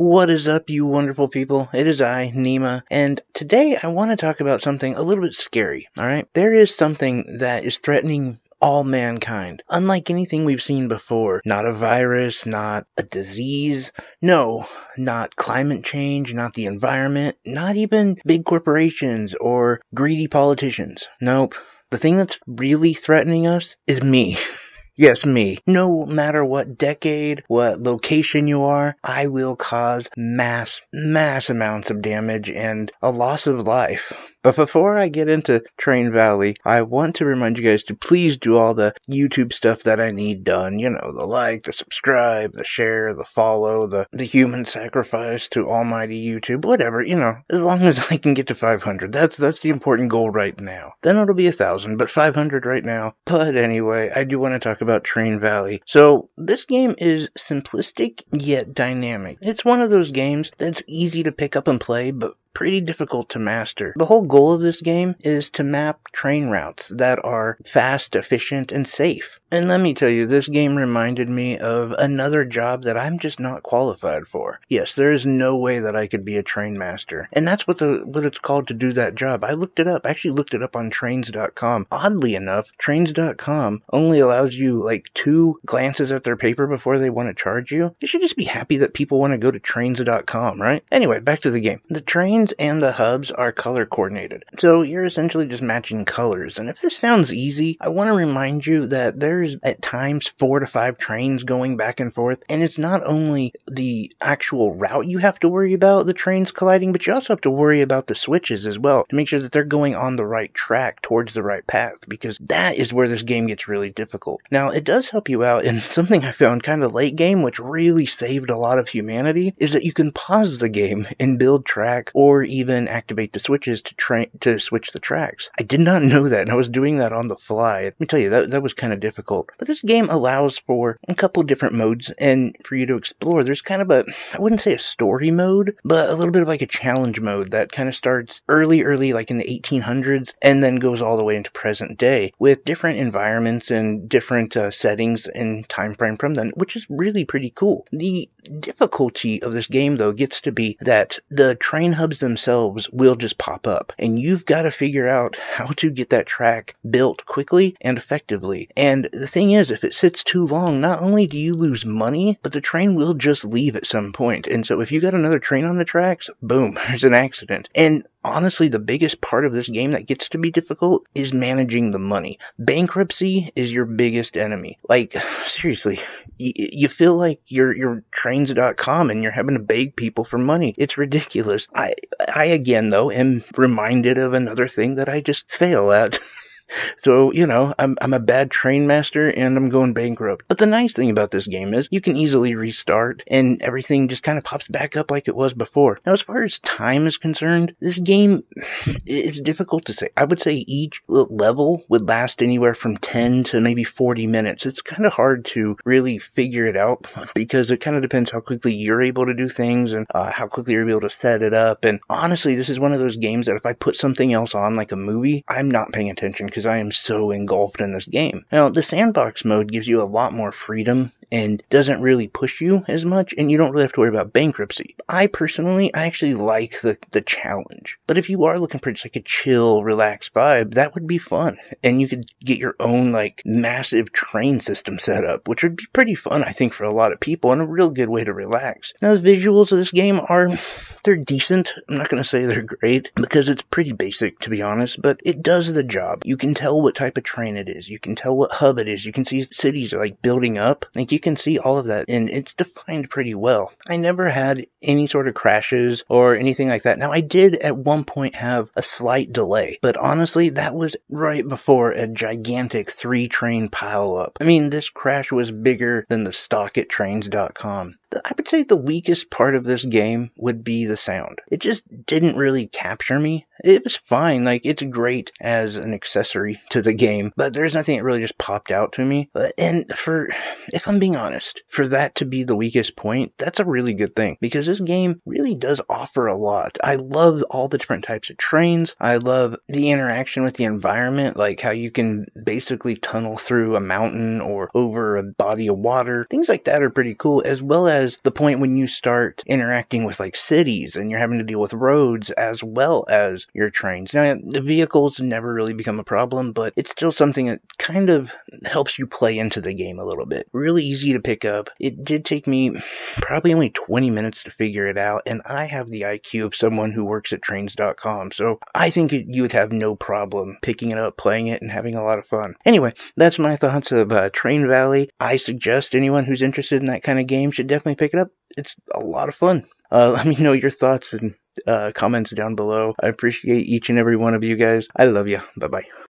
What is up, you wonderful people? It is I, Nima, and today I want to talk about something a little bit scary, alright? There is something that is threatening all mankind, unlike anything we've seen before. Not a virus, not a disease, no, not climate change, not the environment, not even big corporations or greedy politicians. Nope. The thing that's really threatening us is me. Yes, me. No matter what decade, what location you are, I will cause mass amounts of damage and a loss of life. But before I get into Train Valley, I want to remind you guys to please do all the YouTube stuff that I need done. You know, the like, the subscribe, the share, the follow, the human sacrifice to almighty YouTube, whatever, you know, as long as I can get to 500. That's the important goal right now. Then it'll be 1,000, but 500 right now. But anyway, I do want to talk about Train Valley. So, this game is simplistic yet dynamic. It's one of those games that's easy to pick up and play, but pretty difficult to master. The whole goal of this game is to map train routes that are fast, efficient, and safe. And let me tell you, this game reminded me of another job that I'm just not qualified for. Yes, there is no way that I could be a train master. And that's what it's called to do that job. I looked it up. I actually looked it up on trains.com. Oddly enough, trains.com only allows you like 2 glances at their paper before they want to charge you. You should just be happy that people want to go to trains.com, right? Anyway, back to the game. The trains and the hubs are color coordinated. So you're essentially just matching colors. And if this sounds easy, I want to remind you that there's at times 4 to 5 trains going back and forth. And it's not only the actual route you have to worry about the trains colliding, but you also have to worry about the switches as well to make sure that they're going on the right track towards the right path, because that is where this game gets really difficult. Now, it does help you out, and something I found kind of late game, which really saved a lot of humanity, is that you can pause the game and build track or even activate the switches to switch the tracks. I did not know that, and I was doing that on the fly. Let me tell you, that was kind of difficult. But this game allows for a couple different modes and for you to explore. There's kind of I wouldn't say a story mode, but a little bit of like a challenge mode that kind of starts early, like in the 1800s, and then goes all the way into present day with different environments and different settings and time frame from them, which is really pretty cool. The difficulty of this game, though, gets to be that the train hubs themselves will just pop up, and you've got to figure out how to get that track built quickly and effectively. And the thing is, if it sits too long, not only do you lose money, but the train will just leave at some point. And so if you got another train on the tracks, boom, there's an accident. And honestly, the biggest part of this game that gets to be difficult is managing the money. Bankruptcy is your biggest enemy. Like, seriously, you feel like you're trains.com and you're having to beg people for money. It's ridiculous. I again, though, am reminded of another thing that I just fail at. So, you know, I'm a bad train master and I'm going bankrupt. But the nice thing about this game is you can easily restart and everything just kind of pops back up like it was before. Now, as far as time is concerned, this game is difficult to say. I would say each level would last anywhere from 10 to maybe 40 minutes. It's kind of hard to really figure it out because it kind of depends how quickly you're able to do things and how quickly you're able to set it up. And honestly, this is one of those games that if I put something else on, like a movie, I'm not paying attention because I am so engulfed in this game. Now, the sandbox mode gives you a lot more freedom and doesn't really push you as much, and you don't really have to worry about bankruptcy. I actually like the challenge. But if you are looking for just like a chill, relaxed vibe, that would be fun. And you could get your own like massive train system set up, which would be pretty fun, I think, for a lot of people and a real good way to relax. Now, the visuals of this game they're decent. I'm not going to say they're great because it's pretty basic, to be honest, but it does the job. You can tell what type of train it is. You can tell what hub it is. You can see cities are like building up. Like, you can see all of that, and it's defined pretty well. I never had any sort of crashes or anything like that. Now, I did at one point have a slight delay, but honestly, that was right before a gigantic 3-train pileup. I mean, this crash was bigger than the stock at trains.com. I would say the weakest part of this game would be the sound. It just didn't really capture me. It was fine, like, it's great as an accessory to the game, but there's nothing that really just popped out to me. And if I'm being being honest, for that to be the weakest point, that's a really good thing, because this game really does offer a lot. I love all the different types of trains. I love the interaction with the environment, like how you can basically tunnel through a mountain or over a body of water. Things like that are pretty cool, as well as the point when you start interacting with like cities and you're having to deal with roads as well as your trains. Now, the vehicles never really become a problem, but it's still something that kind of helps you play into the game a little bit. Really easy to pick up. It did take me probably only 20 minutes to figure it out, and I have the IQ of someone who works at trains.com, so I think you would have no problem picking it up, playing it, and having a lot of fun. Anyway, that's my thoughts of Train Valley. I suggest anyone who's interested in that kind of game should definitely pick it up. It's a lot of fun. Let me know your thoughts and comments down below. I appreciate each and every one of you guys. I love you. Bye-bye.